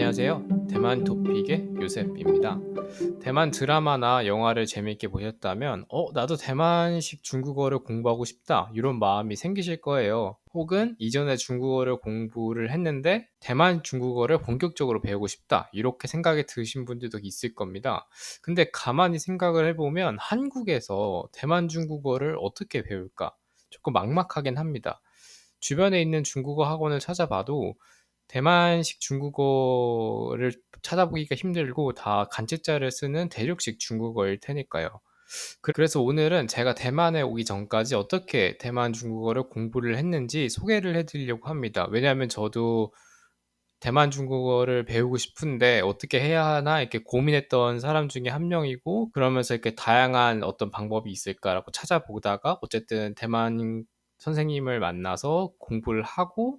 안녕하세요. 대만 토픽의 요셉입니다. 대만 드라마나 영화를 재미있게 보셨다면, 나도 대만식 중국어를 공부하고 싶다. 이런 마음이 생기실 거예요. 혹은 이전에 중국어를 공부를 했는데, 대만 중국어를 본격적으로 배우고 싶다. 이렇게 생각이 드신 분들도 있을 겁니다. 근데 가만히 생각을 해보면, 한국에서 대만 중국어를 어떻게 배울까? 조금 막막하긴 합니다. 주변에 있는 중국어 학원을 찾아봐도 대만식 중국어를 찾아보기가 힘들고 다 간체자를 쓰는 대륙식 중국어일 테니까요. 그래서 오늘은 제가 대만에 오기 전까지 어떻게 대만 중국어를 공부를 했는지 소개를 해드리려고 합니다. 왜냐하면 저도 대만 중국어를 배우고 싶은데 어떻게 해야 하나 이렇게 고민했던 사람 중에 한 명이고, 그러면서 이렇게 다양한 어떤 방법이 있을까라고 찾아보다가 어쨌든 대만 선생님을 만나서 공부를 하고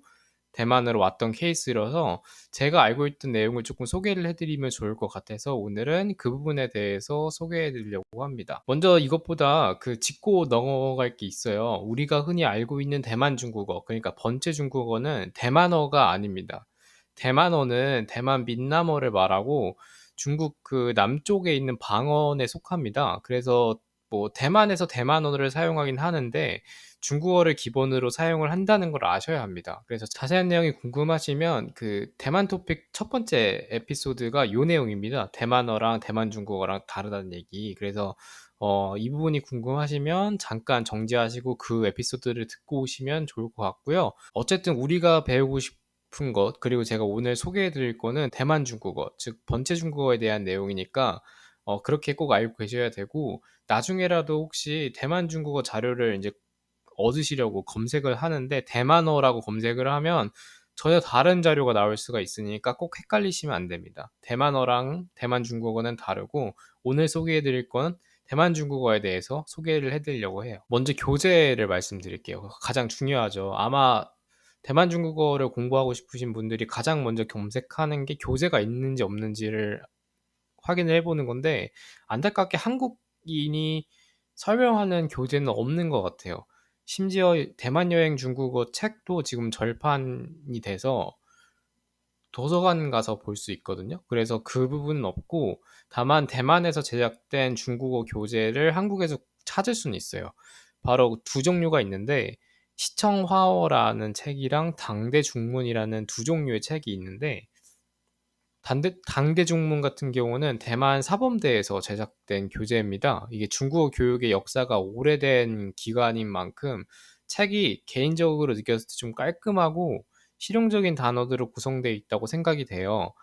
대만으로 왔던 케이스라서 제가 알고 있던 내용을 조금 소개를 해드리면 좋을 것 같아서 오늘은 그 부분에 대해서 소개해드리려고 합니다. 먼저 이것보다 짚고 넘어갈 게 있어요. 우리가 흔히 알고 있는 대만 중국어, 그러니까 번체 중국어는 대만어가 아닙니다. 대만어는 대만 민남어를 말하고 중국 남쪽에 있는 방언에 속합니다. 그래서 뭐 대만에서 대만어를 사용하긴 하는데 중국어를 기본으로 사용을 한다는 걸 아셔야 합니다. 그래서 자세한 내용이 궁금하시면 대만 토픽 첫 번째 에피소드가 요 내용입니다. 대만어랑 대만 중국어랑 다르다는 얘기. 그래서 이 부분이 궁금하시면 잠깐 정지하시고 그 에피소드를 듣고 오시면 좋을 것 같고요. 어쨌든 우리가 배우고 싶은 것, 그리고 제가 오늘 소개해 드릴 거는 대만 중국어, 즉 번체 중국어에 대한 내용이니까 그렇게 꼭 알고 계셔야 되고, 나중에라도 혹시 대만 중국어 자료를 이제 얻으시려고 검색을 하는데 대만어라고 검색을 하면 전혀 다른 자료가 나올 수가 있으니까 꼭 헷갈리시면 안 됩니다. 대만어랑 대만 중국어는 다르고, 오늘 소개해 드릴 건 대만 중국어에 대해서 소개를 해 드리려고 해요. 먼저 교재를 말씀드릴게요. 가장 중요하죠. 아마 대만 중국어를 공부하고 싶으신 분들이 가장 먼저 검색하는 게 교재가 있는지 없는지를 확인을 해보는 건데, 안타깝게 한국인이 설명하는 교재는 없는 것 같아요. 심지어 대만 여행 중국어 책도 지금 절판이 돼서 도서관 가서 볼 수 있거든요. 그래서 그 부분은 없고, 다만 대만에서 제작된 중국어 교재를 한국에서 찾을 수는 있어요. 바로 두 종류가 있는데, 시청화어라는 책이랑 당대중문이라는 두 종류의 책이 있는데, 당대중문 같은 경우는 대만 사범대에서 제작된 교재입니다. 이게 중국어 교육의 역사가 오래된 기관인 만큼 책이 개인적으로 느꼈을 때 좀 깔끔하고 실용적인 단어들로 구성되어 있다고 생각이 돼요.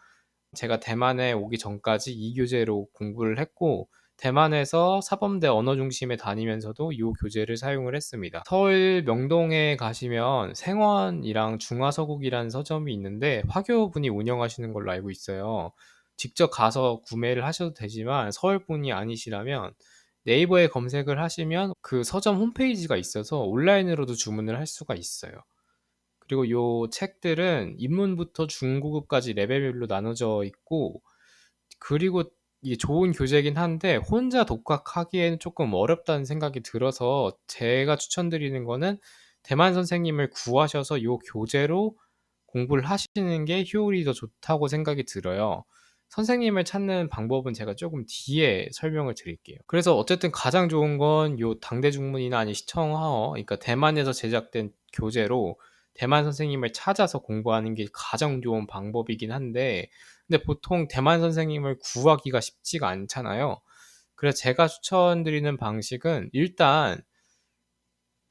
제가 대만에 오기 전까지 이 교재로 공부를 했고, 대만에서 사범대 언어중심에 다니면서도 이 교재를 사용을 했습니다. 서울 명동에 가시면 생원이랑 중화서국이라는 서점이 있는데 화교분이 운영하시는 걸로 알고 있어요. 직접 가서 구매를 하셔도 되지만 서울분이 아니시라면 네이버에 검색을 하시면 그 서점 홈페이지가 있어서 온라인으로도 주문을 할 수가 있어요. 그리고 요 책들은 입문부터 중고급까지 레벨별로 나눠져 있고, 그리고 이게 좋은 교재긴 한데 혼자 독학하기에는 조금 어렵다는 생각이 들어서 제가 추천드리는 거는 대만 선생님을 구하셔서 요 교재로 공부를 하시는 게 효율이 더 좋다고 생각이 들어요. 선생님을 찾는 방법은 제가 조금 뒤에 설명을 드릴게요. 그래서 어쨌든 가장 좋은 건 요 당대중문이나 아니 시청하어, 그러니까 대만에서 제작된 교재로 대만 선생님을 찾아서 공부하는 게 가장 좋은 방법이긴 한데, 근데 보통 대만 선생님을 구하기가 쉽지가 않잖아요. 그래서 제가 추천드리는 방식은 일단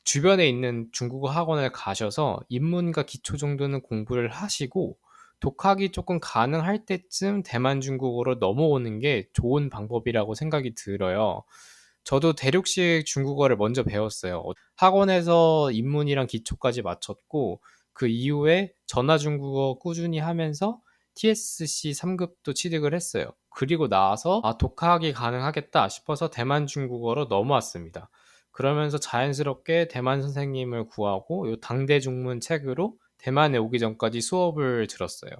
주변에 있는 중국어 학원을 가셔서 입문과 기초 정도는 공부를 하시고 독학이 조금 가능할 때쯤 대만 중국어로 넘어오는 게 좋은 방법이라고 생각이 들어요. 저도 대륙식 중국어를 먼저 배웠어요. 학원에서 입문이랑 기초까지 마쳤고, 그 이후에 전화 중국어 꾸준히 하면서 TSC 3급도 취득을 했어요. 그리고 나서 독학이 가능하겠다 싶어서 대만 중국어로 넘어왔습니다. 그러면서 자연스럽게 대만 선생님을 구하고 요 당대 중문 책으로 대만에 오기 전까지 수업을 들었어요.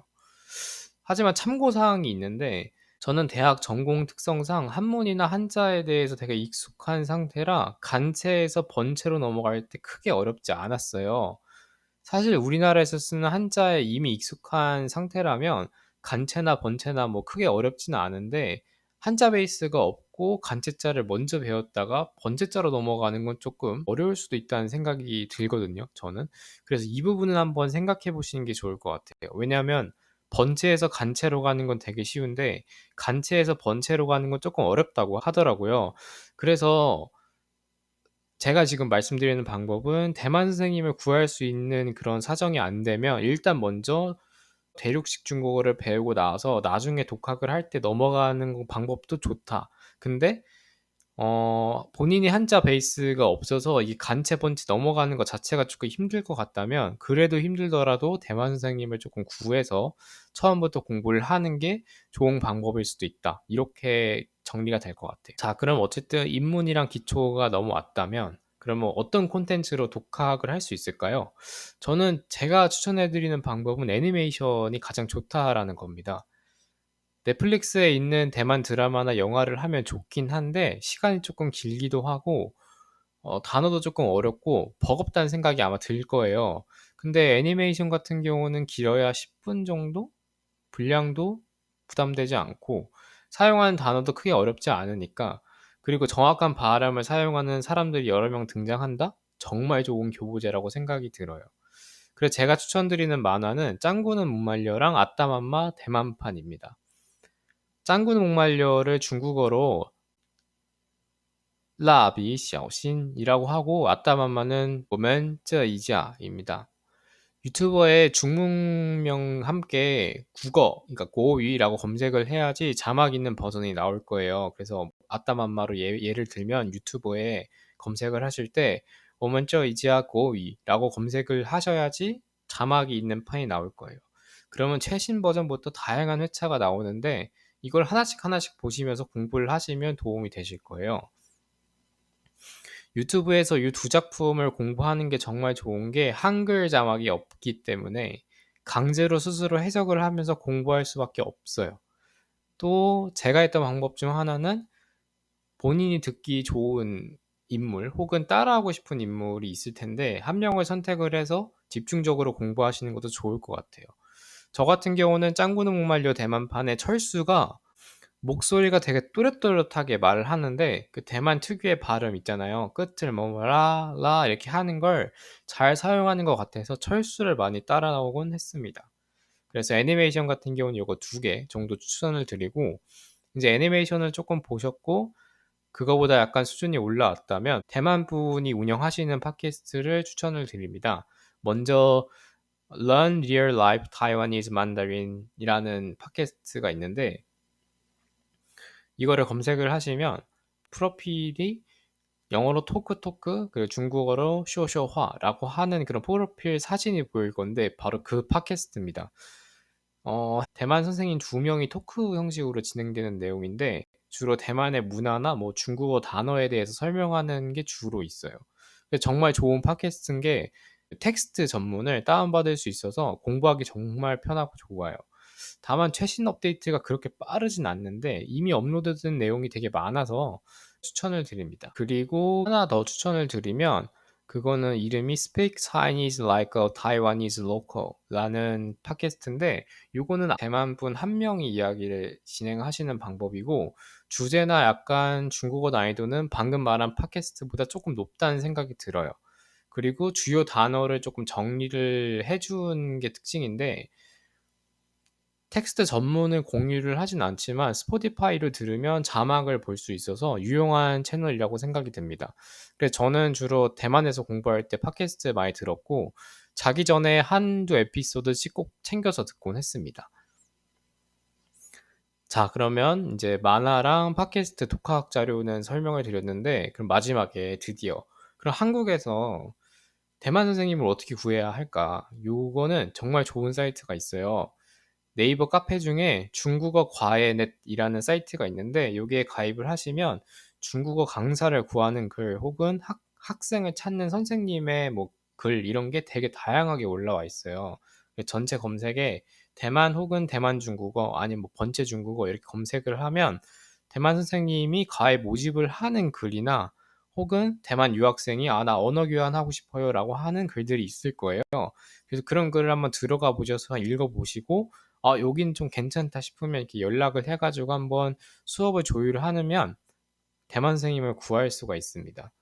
하지만 참고 사항이 있는데, 저는 대학 전공 특성상 한문이나 한자에 대해서 되게 익숙한 상태라 간체에서 번체로 넘어갈 때 크게 어렵지 않았어요. 사실 우리나라에서 쓰는 한자에 이미 익숙한 상태라면 간체나 번체나 뭐 크게 어렵지는 않은데 한자 베이스가 없고 간체자를 먼저 배웠다가 번체자로 넘어가는 건 조금 어려울 수도 있다는 생각이 들거든요, 저는. 그래서 이 부분은 한번 생각해 보시는 게 좋을 것 같아요. 왜냐하면 번체에서 간체로 가는 건 되게 쉬운데 간체에서 번체로 가는 건 조금 어렵다고 하더라고요. 그래서 제가 지금 말씀드리는 방법은 대만 선생님을 구할 수 있는 그런 사정이 안 되면 일단 먼저 대륙식 중국어를 배우고 나서 나중에 독학을 할 때 넘어가는 방법도 좋다. 근데 본인이 한자 베이스가 없어서 이 간체 번체 넘어가는 것 자체가 조금 힘들 것 같다면 그래도 힘들더라도 대만 선생님을 조금 구해서 처음부터 공부를 하는 게 좋은 방법일 수도 있다. 이렇게 정리가 될 것 같아요. 자, 그럼 어쨌든 입문이랑 기초가 넘어왔다면 그러면 어떤 콘텐츠로 독학을 할 수 있을까요? 저는 제가 추천해 드리는 방법은 애니메이션이 가장 좋다라는 겁니다. 넷플릭스에 있는 대만 드라마나 영화를 하면 좋긴 한데 시간이 조금 길기도 하고 단어도 조금 어렵고 버겁다는 생각이 아마 들 거예요. 근데 애니메이션 같은 경우는 길어야 10분 정도? 분량도 부담되지 않고 사용하는 단어도 크게 어렵지 않으니까, 그리고 정확한 발음을 사용하는 사람들이 여러 명 등장한다? 정말 좋은 교보제라고 생각이 들어요. 그래서 제가 추천드리는 만화는 짱구는 못 말려랑 아따맘마 대만판입니다. 짱구는 못 말려를 중국어로 라비 샤오신이라고 하고 아따맘마는 보면 쩌이자입니다. 유튜버에 중문명 함께 국어, 그러니까 고위라고 검색을 해야지 자막 있는 버전이 나올 거예요. 그래서 아따맘마로 예를 들면 유튜버에 검색을 하실 때 보면 쩌이자 고위라고 검색을 하셔야지 자막이 있는 판이 나올 거예요. 그러면 최신 버전부터 다양한 회차가 나오는데 이걸 하나씩 하나씩 보시면서 공부를 하시면 도움이 되실 거예요. 유튜브에서 이 두 작품을 공부하는 게 정말 좋은 게 한글 자막이 없기 때문에 강제로 스스로 해석을 하면서 공부할 수밖에 없어요. 또 제가 했던 방법 중 하나는 본인이 듣기 좋은 인물 혹은 따라하고 싶은 인물이 있을 텐데 한 명을 선택을 해서 집중적으로 공부하시는 것도 좋을 것 같아요. 저 같은 경우는 짱구는 목말려 대만판의 철수가 목소리가 되게 또렷또렷하게 말을 하는데 그 대만 특유의 발음 있잖아요. 끝을 뭐라 라 이렇게 하는 걸 잘 사용하는 것 같아서 철수를 많이 따라 나오곤 했습니다. 그래서 애니메이션 같은 경우는 이거 2개 정도 추천을 드리고, 이제 애니메이션을 조금 보셨고 그거보다 약간 수준이 올라왔다면 대만 분이 운영하시는 팟캐스트를 추천을 드립니다. 먼저 Learn Real Life Taiwanese Mandarin이라는 팟캐스트가 있는데 이거를 검색을 하시면 프로필이 영어로 토크 그리고 중국어로 쇼쇼화라고 하는 그런 프로필 사진이 보일 건데 바로 그 팟캐스트입니다. 대만 선생님 2명이 토크 형식으로 진행되는 내용인데 주로 대만의 문화나 뭐 중국어 단어에 대해서 설명하는 게 주로 있어요. 정말 좋은 팟캐스트인 게 텍스트 전문을 다운받을 수 있어서 공부하기 정말 편하고 좋아요. 다만 최신 업데이트가 그렇게 빠르진 않는데 이미 업로드된 내용이 되게 많아서 추천을 드립니다. 그리고 하나 더 추천을 드리면 그거는 이름이 Speak Chinese Like a Taiwanese Local 라는 팟캐스트인데 요거는 대만 분 한 명이 이야기를 진행하시는 방법이고 주제나 약간 중국어 난이도는 방금 말한 팟캐스트보다 조금 높다는 생각이 들어요. 그리고 주요 단어를 조금 정리를 해준 게 특징인데 텍스트 전문을 공유를 하진 않지만 스포티파이를 들으면 자막을 볼 수 있어서 유용한 채널이라고 생각이 됩니다. 그래서 저는 주로 대만에서 공부할 때 팟캐스트 많이 들었고 자기 전에 한두 에피소드씩 꼭 챙겨서 듣곤 했습니다. 자, 그러면 이제 만화랑 팟캐스트 독학 자료는 설명을 드렸는데 그럼 마지막에 드디어 그럼 한국에서 대만 선생님을 어떻게 구해야 할까? 요거는 정말 좋은 사이트가 있어요. 네이버 카페 중에 중국어 과외넷이라는 사이트가 있는데 여기에 가입을 하시면 중국어 강사를 구하는 글 혹은 학생을 찾는 선생님의 뭐 글 이런 게 되게 다양하게 올라와 있어요. 전체 검색에 대만 혹은 대만 중국어 아니면 뭐 번째 중국어 이렇게 검색을 하면 대만 선생님이 가입 모집을 하는 글이나 혹은 대만 유학생이 나 언어 교환하고 싶어요 라고 하는 글들이 있을 거예요. 그래서 그런 글을 한번 들어가 보셔서 읽어보시고 여긴 좀 괜찮다 싶으면 이렇게 연락을 해가지고 한번 수업을 조율하면 대만 선생님을 구할 수가 있습니다.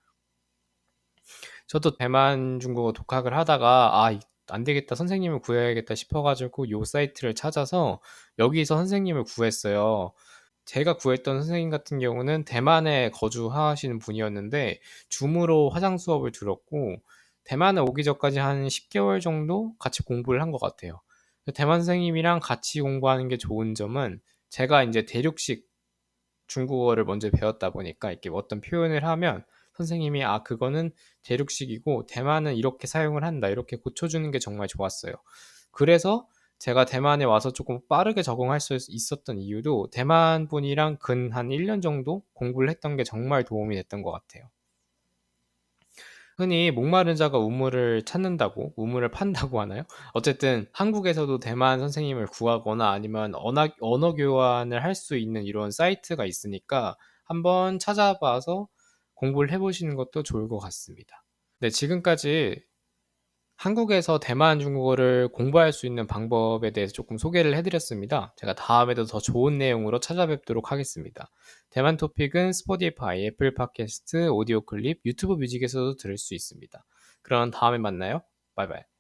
저도 대만 중국어 독학을 하다가 안 되겠다, 선생님을 구해야겠다 싶어가지고 요 사이트를 찾아서 여기서 선생님을 구했어요. 제가 구했던 선생님 같은 경우는 대만에 거주하시는 분이었는데 줌으로 화상 수업을 들었고 대만에 오기 전까지 한 10개월 정도 같이 공부를 한 것 같아요. 대만 선생님이랑 같이 공부하는 게 좋은 점은 제가 이제 대륙식 중국어를 먼저 배웠다 보니까 이렇게 어떤 표현을 하면 선생님이 그거는 대륙식이고 대만은 이렇게 사용을 한다 이렇게 고쳐주는 게 정말 좋았어요. 그래서 제가 대만에 와서 조금 빠르게 적응할 수 있었던 이유도 대만 분이랑 근 한 1년 정도 공부를 했던 게 정말 도움이 됐던 것 같아요. 흔히 목마른 자가 우물을 찾는다고, 우물을 판다고 하나요? 어쨌든 한국에서도 대만 선생님을 구하거나 아니면 언어 교환을 할 수 있는 이런 사이트가 있으니까 한번 찾아봐서 공부를 해보시는 것도 좋을 것 같습니다. 네, 지금까지 한국에서 대만 중국어를 공부할 수 있는 방법에 대해서 조금 소개를 해드렸습니다. 제가 다음에도 더 좋은 내용으로 찾아뵙도록 하겠습니다. 대만 토픽은 스포티파이, 애플 팟캐스트, 오디오 클립, 유튜브 뮤직에서도 들을 수 있습니다. 그럼 다음에 만나요. 바이바이.